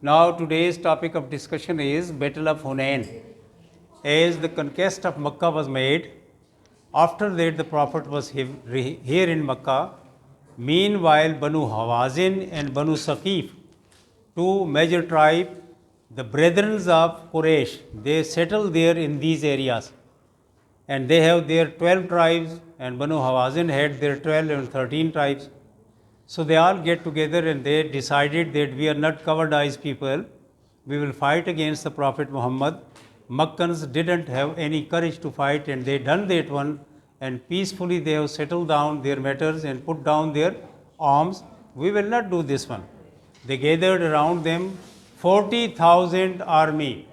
Now today's topic of discussion is Battle of Hunain. As the conquest of Makkah was made, after that the Prophet was here in Makkah. Meanwhile, Banu Hawazin and Banu Saqif, two major tribes, the brethren of Quraysh, they settled there in these areas. And they have their 12 tribes, and Banu Hawazin had their 12 and 13 tribes. So they all get together and they decided that we are not covered eyes people. We will fight against the Prophet Muhammad. Makkans didn't have any courage to fight, and they done that one, and peacefully they have settled down their matters and put down their arms. We will not do this one. They gathered around them 40,000 army,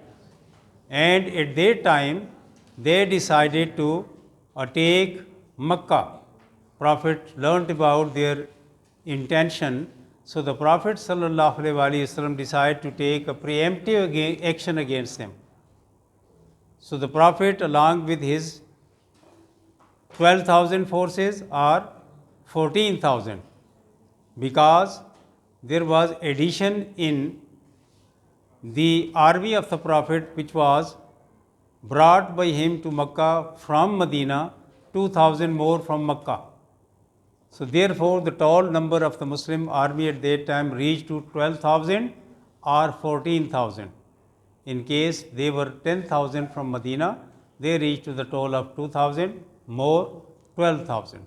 and at that time they decided to attack Makkah. Prophet learnt about their intention. So the Prophet ﷺ decided to take a preemptive action against them. So the Prophet, along with his 12,000 forces, or 14,000, because there was addition in the army of the Prophet which was brought by him to Makkah from Medina, 2,000 more from Makkah. So therefore, the total number of the Muslim army at that time reached to 12,000 or 14,000. In case they were 10,000 from Medina, they reached to the total of 2,000 more 12,000.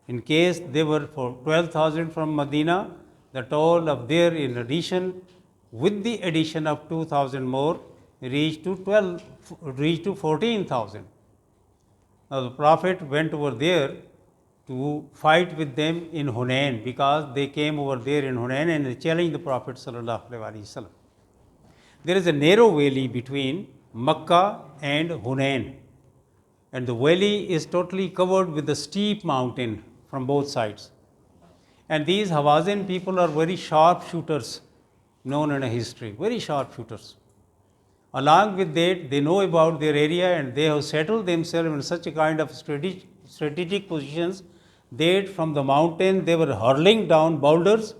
In case they were for 12,000 from Medina, the total of their in addition, with the addition of 2,000 more, reached to 14,000. Now the Prophet went over there to fight with them in Hunain, because they came over there in Hunain and they challenged the Prophet ﷺ. There is a narrow valley between Makkah and Hunain, and the valley is totally covered with a steep mountain from both sides. And these Hawazin people are very sharp shooters, known in a history, very sharp shooters. Along with that, they know about their area, and they have settled themselves in such a kind of strategic positions that from the mountain they were hurling down boulders,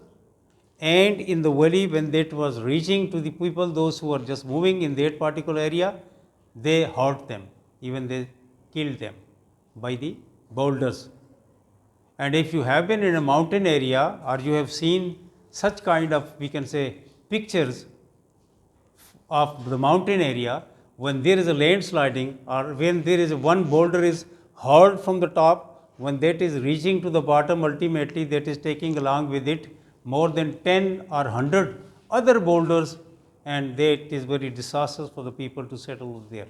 and in the valley, when that was reaching to the people, those who were just moving in that particular area, they hurt them, even they killed them by the boulders. And if you have been in a mountain area, or you have seen such kind of, we can say, pictures of the mountain area, when there is a landsliding, or when there is one boulder is hurled from the top, when that is reaching to the bottom, ultimately that is taking along with it more than 10 or 100 other boulders, and that is very disastrous for the people to settle there.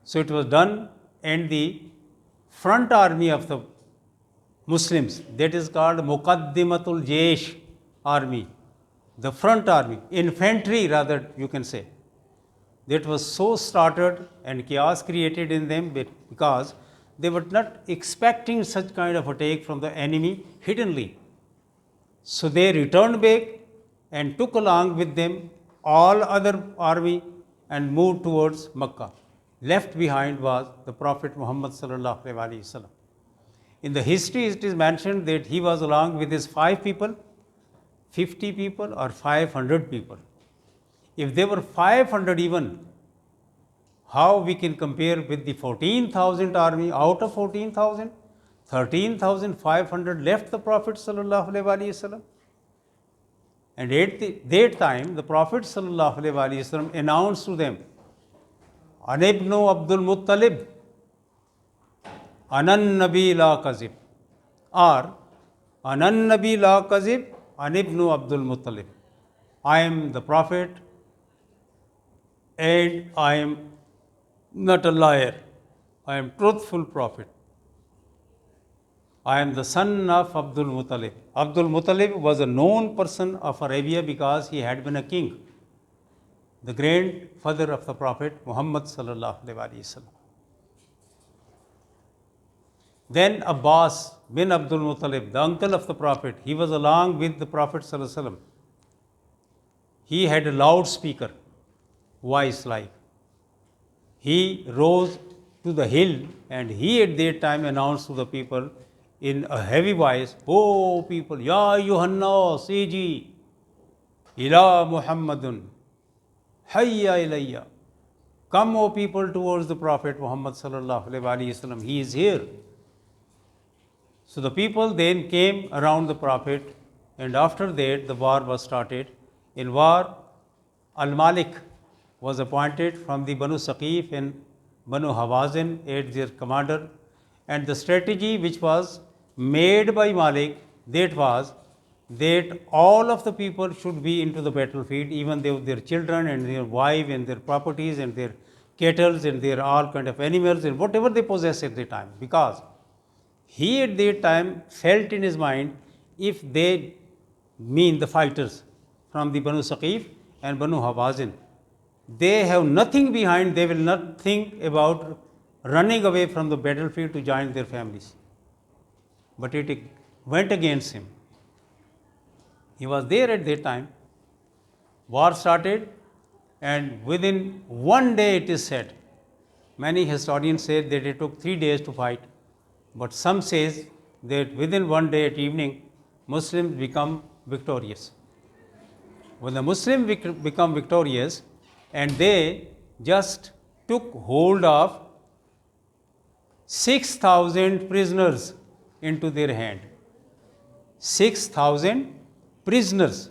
So it was done, and the front army of the Muslims, that is called Muqaddimatul Jaish army, the front army, infantry rather you can say, that was so started and chaos created in them because they were not expecting such kind of attack from the enemy hiddenly. So they returned back and took along with them all other army and moved towards Makkah. Left behind was the Prophet Muhammad sallallahu alaihi wasallam. In the history, it is mentioned that he was along with his 5 people, 50 people, or 500 people. If they were 500 even, how we can compare with the 14,000 army? Out of 14,000, 13,500 left the Prophet sallallahu alaihi wasallam. And at that time, the Prophet sallallahu alaihi wasallam announced to them, An ibnu Abdul Muttalib, Anan Nabi la Kazib, or Anan Nabi la Kazib, An ibnu Abdul Muttalib. I am the Prophet, and I am not a liar. I am truthful Prophet. I am the son of Abdul Muttalib. Abdul Muttalib was a known person of Arabia because he had been a king, the grandfather of the Prophet Muhammad sallallahu alaihi wasallam. Then Abbas bin Abdul Muttalib, the uncle of the Prophet, he was along with the Prophet sallallahu alaihi wasallam. He had a loudspeaker voice like. He rose to the hill, and he at that time announced to the people in a heavy voice, "Oh people, Ya Yuhanna, Seige, Ila Muhammadun, Hayya ilayya. Come, O people, towards the Prophet Muhammad sallallahu alaihi wasallam. He is here. So the people then came around the Prophet, and after that the war was started. In war, Al-Malik was appointed from the Banu Saqif and Banu Hawazin as their commander, and the strategy which was made by Malik, that was that all of the people should be into the battlefield, even their children and their wives and their properties and their cattle and their all kind of animals and whatever they possess at the time, because he at that time felt in his mind, if they mean the fighters from the Banu Saqif and Banu Hawazin, they have nothing behind, they will not think about running away from the battlefield to join their families. But it went against him. He was there at that time. War started, and within one day, it is said, many historians say that it took 3 days to fight, but some says that within one day at evening, Muslims become victorious. When the Muslims become victorious, and they just took hold of 6,000 prisoners into their hand. 6,000 prisoners.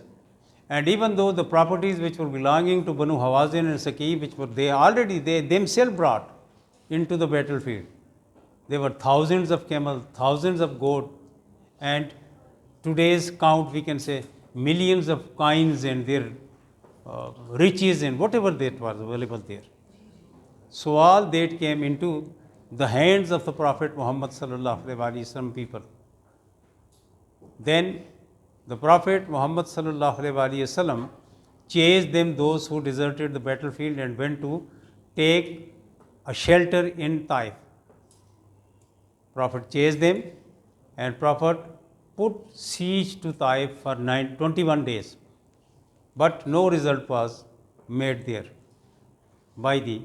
And even though the properties which were belonging to Banu Hawazin and Saqif, which were they themselves brought into the battlefield, there were thousands of camels, thousands of goat, and today's count we can say millions of coins and their riches and whatever that was available there. So all that came into the hands of the Prophet Muhammad sallallahu alaihi wasallam people. Then the Prophet Muhammad sallallahu alaihi wasallam chased them, those who deserted the battlefield, and went to take a shelter in Taif. Prophet chased them, and Prophet put siege to Taif for 21 days. But no result was made there by the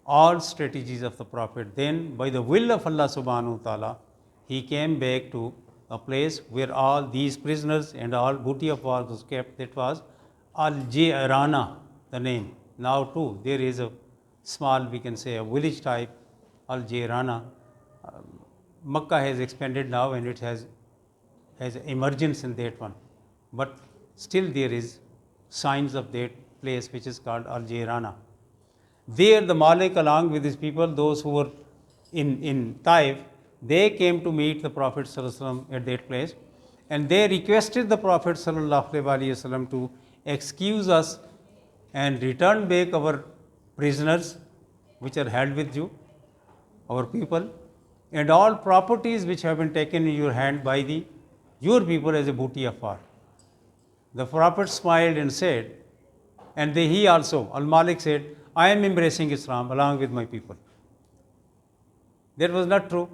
all strategies of the Prophet. Then by the will of Allah subhanahu wa ta'ala, he came back to a place where all these prisoners and all booty of war was kept. That was Al-Jirana, the name. Now too there is a small, we can say a village type, Al-Jirana. Makkah has expanded now, and it has emergence in that one. But still there is signs of that place which is called Al-Jirana. There the Malik, along with his people, those who were in Taif, they came to meet the Prophet ﷺ at that place, and they requested the Prophet ﷺ to excuse us and return back our prisoners which are held with you, our people, and all properties which have been taken in your hand by your people as a booty of war. The Prophet smiled and said, and he also, Al-Malik said, I am embracing Islam along with my people. That was not true.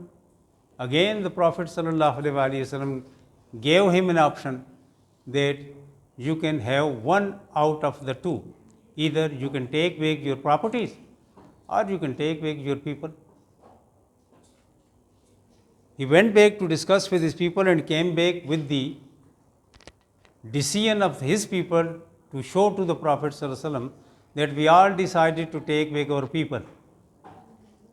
Again, the Prophet ﷺ gave him an option that you can have one out of the two. Either you can take back your properties, or you can take back your people. He went back to discuss with his people and came back with the decision of his people to show to the Prophet ﷺ that we all decided to take back our people.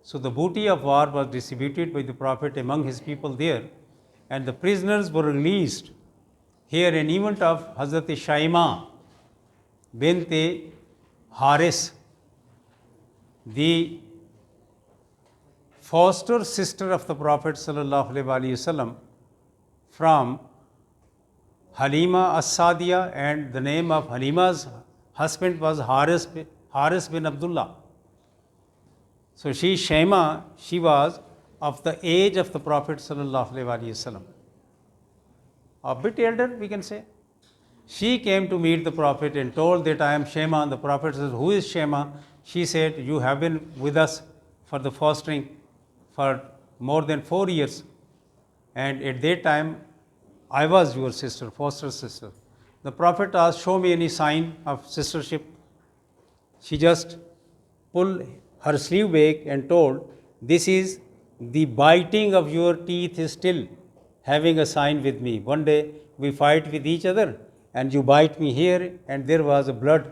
So the booty of war was distributed by the Prophet among his people there, and the prisoners were released. Here an event of Hazrat Shaima bint Haris, the foster sister of the Prophet ﷺ from Halima As-Sadiya, and the name of Halima's husband was Haris bin Abdullah. So Shaima, she was of the age of the Prophet ﷺ, a bit elder we can say. She came to meet the Prophet and told that I am Shaima, and the Prophet said, who is Shaima? She said, you have been with us for the fostering for more than 4 years, and at that time I was your sister, foster sister. The Prophet asked, show me any sign of sistership. She just pulled her sleeve back and told, this is the biting of your teeth is still having a sign with me. One day we fight with each other, and you bite me here, and there was a blood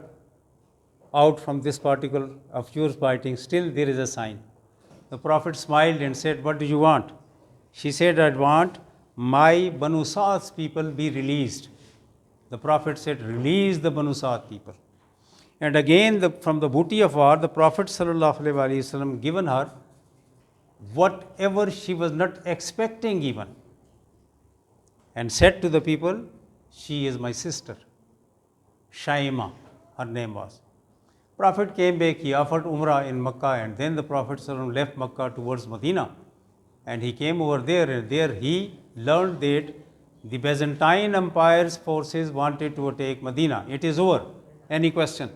out from this particle of yours biting, still there is a sign. The Prophet smiled and said, what do you want? She said, I want my Banu Sa'd's people be released. The Prophet said, release the Banu Sa'd people. And again, from the booty of war, the Prophet ﷺ given her whatever she was not expecting even, and said to the people, she is my sister. Shaima, her name was. Prophet came back, he offered Umrah in Makkah, and then the Prophet ﷺ left Makkah towards Medina. And he came over there, and there he learned that the Byzantine Empire's forces wanted to attack Medina. It is over. Any question?